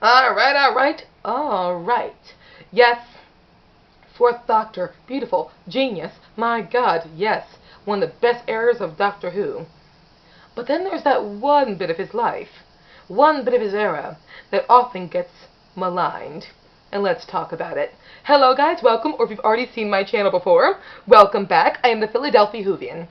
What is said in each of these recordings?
Alright, alright, alright. Yes, Fourth Doctor, beautiful, genius, my god, yes, one of the best eras of Doctor Who. But then there's that one bit of his life, one bit of his era, that often gets maligned. And let's talk about it. Hello guys, welcome, or if you've already seen my channel before, welcome back. I am the Philadelphia Whovian.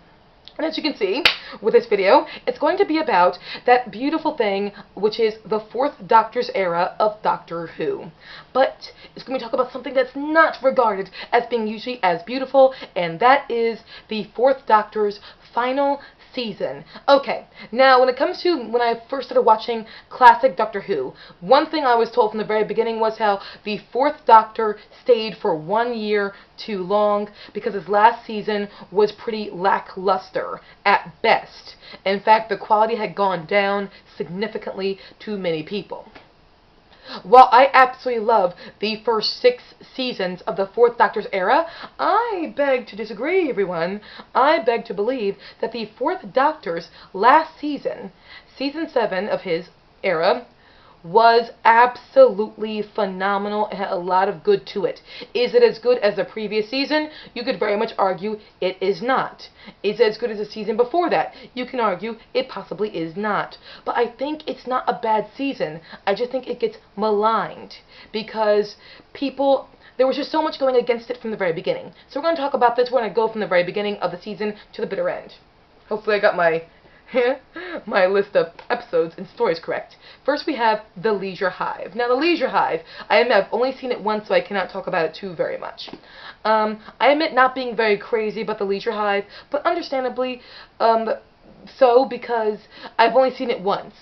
And as you can see, with this video, it's going to be about that beautiful thing, which is the Fourth Doctor's era of Doctor Who. But it's going to talk about something that's not regarded as being usually as beautiful, and that is the Fourth Doctor's final season. Okay, now when it comes to when I first started watching classic Doctor Who, one thing I was told from the very beginning was how the Fourth Doctor stayed for 1 year too long because his last season was pretty lackluster at best. In fact, the quality had gone down significantly to many people. While I absolutely love the first 6 seasons of the Fourth Doctor's era, I beg to disagree, everyone. I beg to believe that the Fourth Doctor's last season, season 7 of his era, was absolutely phenomenal. It had a lot of good to it. Is it as good as the previous season? You could very much argue it is not. Is it as good as the season before that? You can argue it possibly is not. But I think it's not a bad season. I just think it gets maligned because people... There was just so much going against it from the very beginning. So we're going to talk about this. We're going to go from the very beginning of the season to the bitter end. Hopefully I got my my list of episodes and stories correct. First we have The Leisure Hive. Now The Leisure Hive, I admit I've only seen it once, so I cannot talk about it too very much. I admit not being very crazy about The Leisure Hive, but understandably so, because I've only seen it once.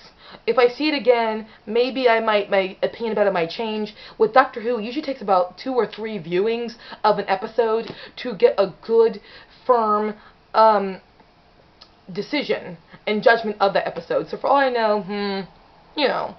If I see it again, maybe my opinion about it might change. With Doctor Who, it usually takes about 2 or 3 viewings of an episode to get a good, firm decision and judgment of that episode. So for all I know, you know,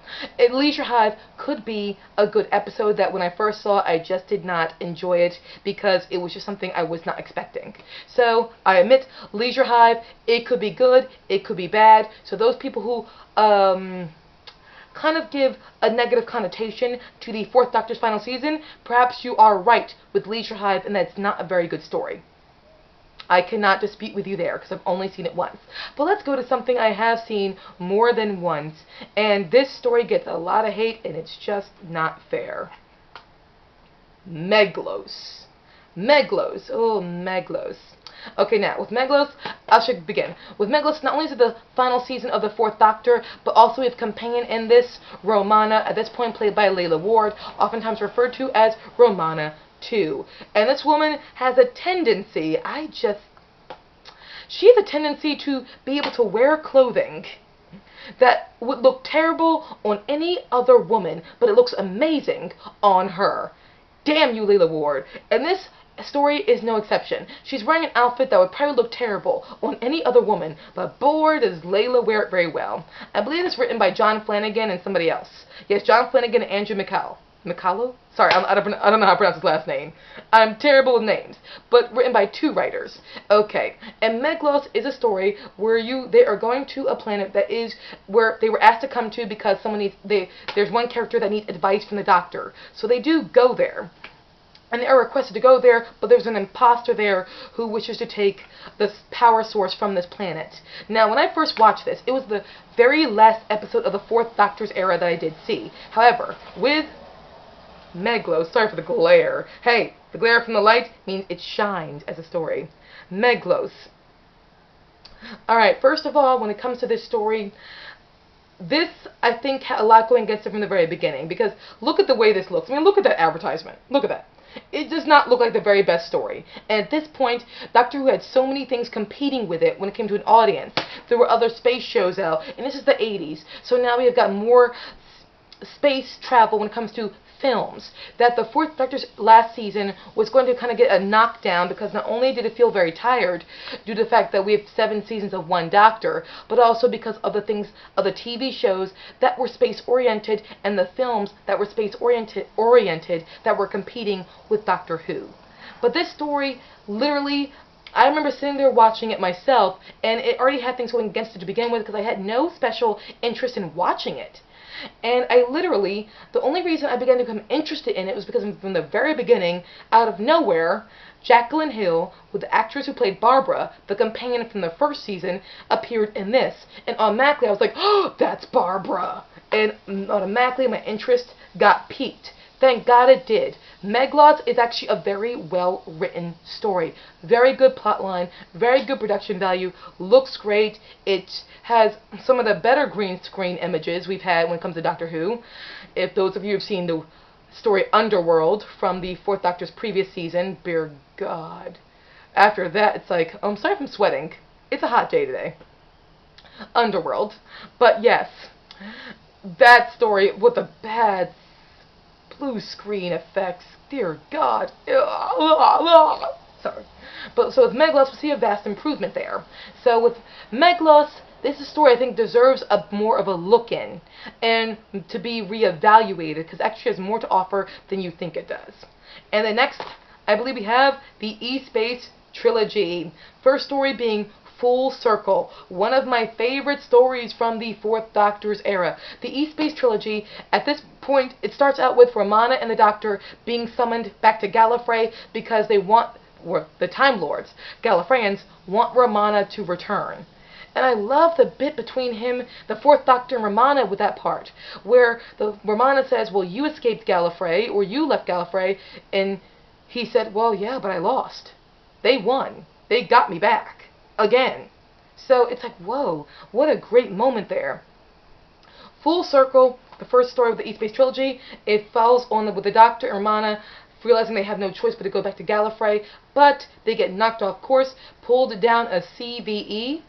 Leisure Hive could be a good episode that when I first saw it, I just did not enjoy it because it was just something I was not expecting. So I admit, Leisure Hive, it could be good, it could be bad. So those people who kind of give a negative connotation to the Fourth Doctor's final season, perhaps you are right with Leisure Hive and that's not a very good story. I cannot dispute with you there because I've only seen it once. But let's go to something I have seen more than once. And this story gets a lot of hate and it's just not fair. Megloss. Megloss. Oh, Megloss. Okay, now, with Megloss, I should begin. With Megloss, not only is it the final season of the Fourth Doctor, but also we have companion in this, Romana, at this point played by Layla Ward, oftentimes referred to as Romana too. And this woman has a tendency, she has a tendency to be able to wear clothing that would look terrible on any other woman, but it looks amazing on her. Damn you, Layla Ward. And this story is no exception. She's wearing an outfit that would probably look terrible on any other woman, but boy, does Layla wear it very well. I believe it's written by John Flanagan and somebody else. Yes, John Flanagan and Andrew Macallo? Sorry, I don't know how to pronounce his last name. I'm terrible with names. But written by 2 writers. Okay. And Medgloss is a story where they are going to a planet that is where they were asked to come to because there's one character that needs advice from the Doctor. So they do go there. And they are requested to go there, but there's an imposter there who wishes to take this power source from this planet. Now, when I first watched this, it was the very last episode of the Fourth Doctor's era that I did see. However, with Megloss, sorry for the glare. Hey, the glare from the light means it shines as a story. Megloss. Alright, first of all, when it comes to this story, this, I think, had a lot going against it from the very beginning, because look at the way this looks. I mean, look at that advertisement. Look at that. It does not look like the very best story. And at this point, Doctor Who had so many things competing with it when it came to an audience. There were other space shows out, and this is the 80s. So now we have got more space travel when it comes to films, that the Fourth Doctor's last season was going to kind of get a knockdown because not only did it feel very tired due to the fact that we have 7 seasons of one Doctor, but also because of the things of the TV shows that were space-oriented and the films that were space-oriented that were competing with Doctor Who. But this story, literally, I remember sitting there watching it myself, and it already had things going against it to begin with because I had no special interest in watching it. And I literally, the only reason I began to become interested in it was because from the very beginning, out of nowhere, Jacqueline Hill, with the actress who played Barbara, the companion from the first season, appeared in this. And automatically I was like, oh, that's Barbara. And automatically my interest got piqued. Thank God it did. Megloss is actually a very well-written story. Very good plotline, very good production value, looks great. It has some of the better green screen images we've had when it comes to Doctor Who. If those of you have seen the story Underworld from the 4th Doctor's previous season, dear God. After that, it's like, oh, I'm sorry if I'm sweating. It's a hot day today. Underworld. But yes, that story with the bad blue screen effects, dear God. Sorry. But so with Megalith, we see a vast improvement there. So with Megalith, this is a story I think deserves more of a look in and to be reevaluated because it actually has more to offer than you think it does. And then next, I believe we have the E-Space trilogy. First story being Full Circle, one of my favorite stories from the 4th Doctor's era. The E-Space trilogy, at this point, it starts out with Romana and the Doctor being summoned back to Gallifrey because they want, or the Time Lords, Gallifreyans, want Romana to return. And I love the bit between him, the 4th Doctor, and Romana with that part, where Romana says, well, you escaped Gallifrey, or you left Gallifrey, and he said, well, yeah, but I lost. They won. They got me back. Again. So it's like, whoa, what a great moment there. Full Circle, the first story of the E-Space trilogy, it follows on with the Doctor and Romana realizing they have no choice but to go back to Gallifrey, but they get knocked off course, pulled down a CVE,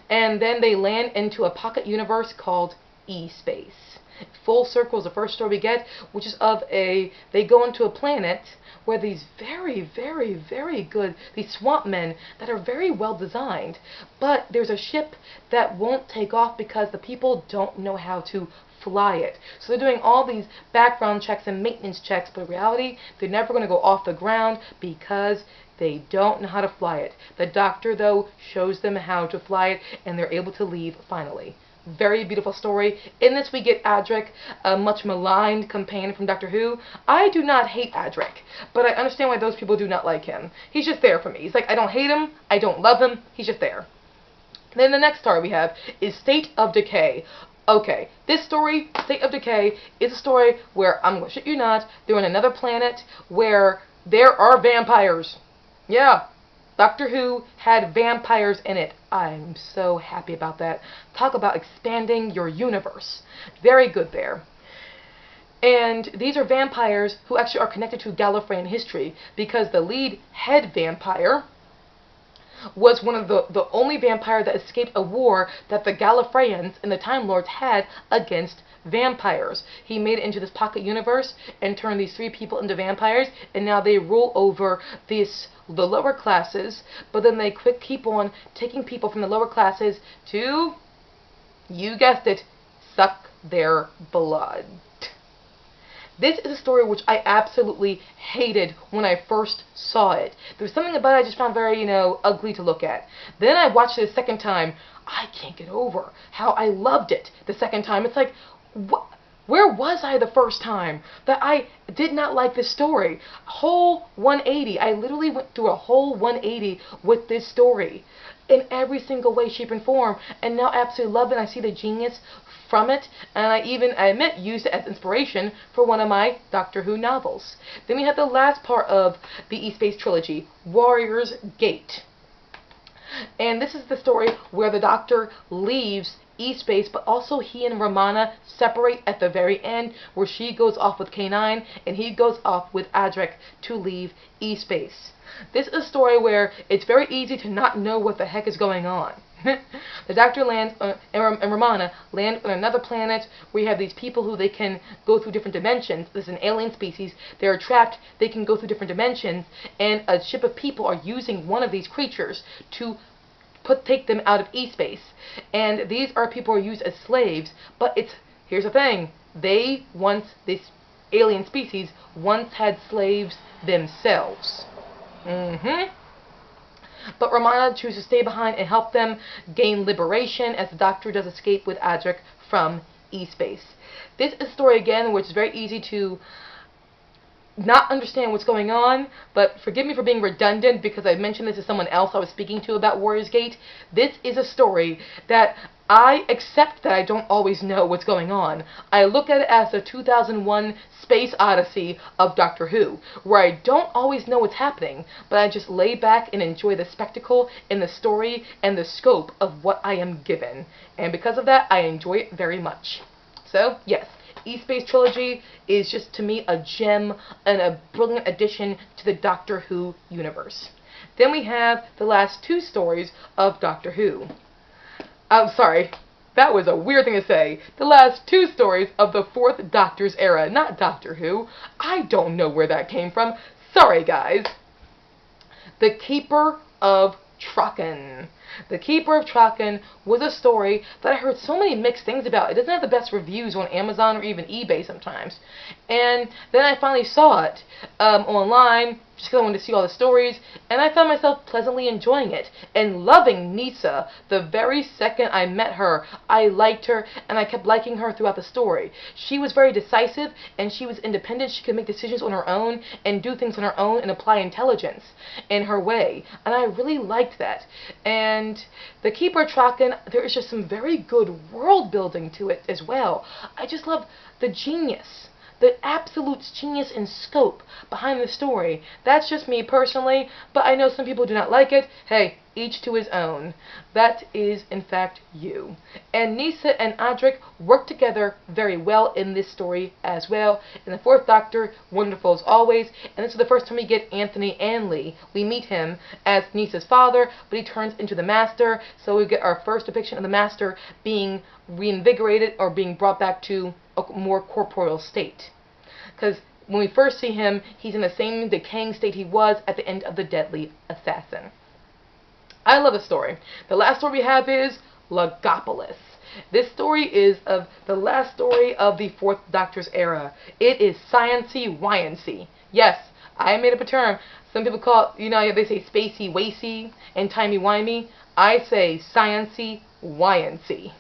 and then they land into a pocket universe called E-Space. Full Circle is the first story we get, which is of they go into a planet where these very, very, very good, these swamp men that are very well designed, but there's a ship that won't take off because the people don't know how to fly it. So they're doing all these background checks and maintenance checks, but in reality, they're never going to go off the ground because they don't know how to fly it. The Doctor, though, shows them how to fly it, and they're able to leave finally. Very beautiful story. In this we get Adric, a much maligned companion from Doctor Who. I do not hate Adric, but I understand why those people do not like him. He's just there for me. He's like, I don't hate him, I don't love him, he's just there. Then the next story we have is State of Decay. Okay, this story, State of Decay, is a story where, I'm going to shit you not, they're on another planet where there are vampires. Yeah. Doctor Who had vampires in it. I'm so happy about that. Talk about expanding your universe. Very good there. And these are vampires who actually are connected to Gallifreyan history because the lead head vampire was one of the only vampire that escaped a war that the Gallifreyans and the Time Lords had against vampires. He made it into this pocket universe and turned these 3 people into vampires, and now they rule over the lower classes, but then they keep on taking people from the lower classes to, you guessed it, suck their blood. This is a story which I absolutely hated when I first saw it. There was something about it I just found very, ugly to look at. Then I watched it a second time. I can't get over how I loved it the second time. It's like, where was I the first time that I did not like this story? Whole 180. I literally went through a whole 180 with this story in every single way, shape, and form. And now I absolutely love it. I see the genius from it, and I admit, used it as inspiration for one of my Doctor Who novels. Then we have the last part of the E-Space trilogy, Warrior's Gate. And this is the story where the Doctor leaves E-Space, but also he and Romana separate at the very end, where she goes off with K9 and he goes off with Adric to leave E-Space. This is a story where it's very easy to not know what the heck is going on. The Doctor lands, and Romana land on another planet where you have these people who they can go through different dimensions. This is an alien species. They're trapped. They can go through different dimensions, and a ship of people are using one of these creatures to take them out of E-Space. And these are people who are used as slaves, but here's the thing. This alien species once had slaves themselves. But Romana chooses to stay behind and help them gain liberation as the Doctor does escape with Adric from E-Space. This is a story, again, which is very easy to not understand what's going on, but forgive me for being redundant because I mentioned this to someone else I was speaking to about Warriors Gate. This is a story that I accept that I don't always know what's going on. I look at it as the 2001 Space Odyssey of Doctor Who, where I don't always know what's happening, but I just lay back and enjoy the spectacle and the story and the scope of what I am given. And because of that, I enjoy it very much. So, yes. E-Space Trilogy is just, to me, a gem and a brilliant addition to the Doctor Who universe. Then we have the last two stories of Doctor Who. I'm sorry, that was a weird thing to say. The last two stories of the Fourth Doctor's era, not Doctor Who. I don't know where that came from. Sorry, guys. The Keeper of Truckin. The Keeper of Truckin was a story that I heard so many mixed things about. It doesn't have the best reviews on Amazon or even eBay sometimes. And then I finally saw it online, just because I wanted to see all the stories, and I found myself pleasantly enjoying it and loving Nyssa. The very second I met her, I liked her, and I kept liking her throughout the story. She was very decisive, and she was independent. She could make decisions on her own and do things on her own and apply intelligence in her way, and I really liked that. And the Keeper of Truckin, there is just some very good world building to it as well. I just love the genius, the absolute genius and scope behind the story. That's just me personally, but I know some people do not like it. Hey, each to his own. That is, in fact, you. And Nyssa and Adric work together very well in this story as well. And the Fourth Doctor, wonderful as always. And this is the first time we get Anthony Anley. We meet him as Nyssa's father, but he turns into the Master. So we get our first depiction of the Master being reinvigorated or being brought back to a more corporeal state. Because when we first see him, he's in the same decaying state he was at the end of The Deadly Assassin. I love the story. The last story we have is Lakopolous. This story is of the last story of the Fourth Doctor's era. It is sciency-wyancy. Yes, I made up a term. Some people call it, you know, they say spacey-wacy and timey-wimey. I say sciency-wyancy.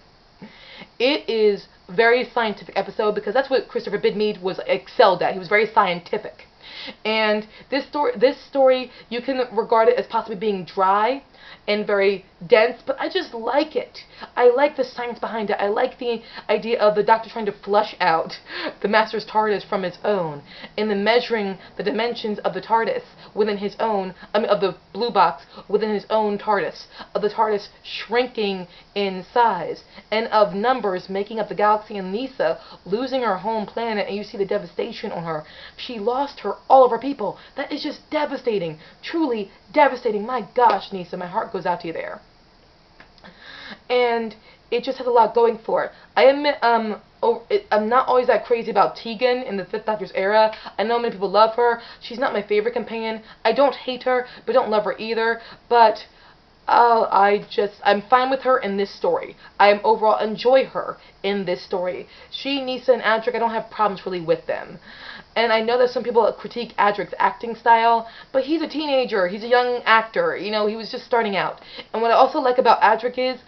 It is a very scientific episode because that's what Christopher Bidmead was excelled at. He was very scientific. And this story, you can regard it as possibly being dry and very dense, but I just like it. I like the science behind it. I like the idea of the Doctor trying to flush out the Master's TARDIS from his own, and then measuring the dimensions of the TARDIS within his own, of the blue box within his own TARDIS, of the TARDIS shrinking in size, and of numbers making up the galaxy, and Nyssa losing her home planet, and you see the devastation on her. She lost all of her people. That is just devastating. Truly devastating. My gosh, Nyssa, my heart goes out to you there. And it just has a lot going for it. I admit, I'm not always that crazy about Tegan in the Fifth Doctor's era. I know many people love her. She's not my favorite companion. I don't hate her, but don't love her either. But I'm fine with her in this story. I overall enjoy her in this story. She, Nyssa, and Adric, I don't have problems really with them. And I know that some people critique Adric's acting style, but he's a teenager. He's a young actor. You know, he was just starting out. And what I also like about Adric is,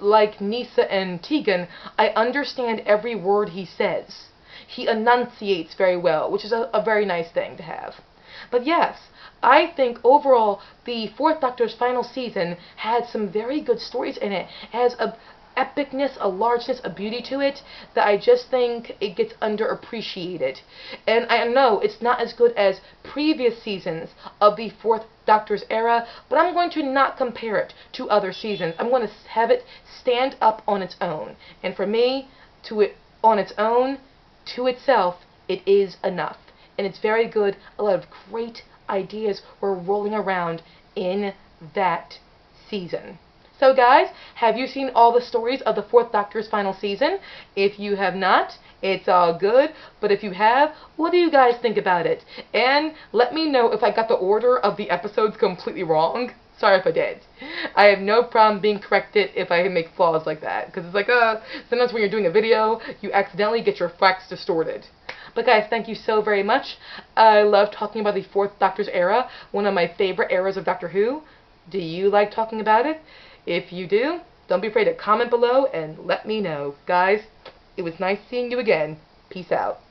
like Nyssa and Tegan, I understand every word he says. He enunciates very well, which is a very nice thing to have. But yes, I think overall the Fourth Doctor's final season had some very good stories in it. It has a epicness, a largeness, a beauty to it that I just think it gets underappreciated. And I know it's not as good as previous seasons of the Fourth Doctor's era, but I'm going to not compare it to other seasons. I'm going to have it stand up on its own. And for me, on its own, to itself, it is enough. And it's very good. A lot of great ideas were rolling around in that season. So guys, have you seen all the stories of the Fourth Doctor's final season? If you have not, it's all good. But if you have, what do you guys think about it? And let me know if I got the order of the episodes completely wrong. Sorry if I did. I have no problem being corrected if I make flaws like that. Because it's like, sometimes when you're doing a video, you accidentally get your facts distorted. But guys, thank you so very much. I love talking about the Fourth Doctor's era, one of my favorite eras of Doctor Who. Do you like talking about it? If you do, don't be afraid to comment below and let me know. Guys, It was nice seeing you again. Peace out.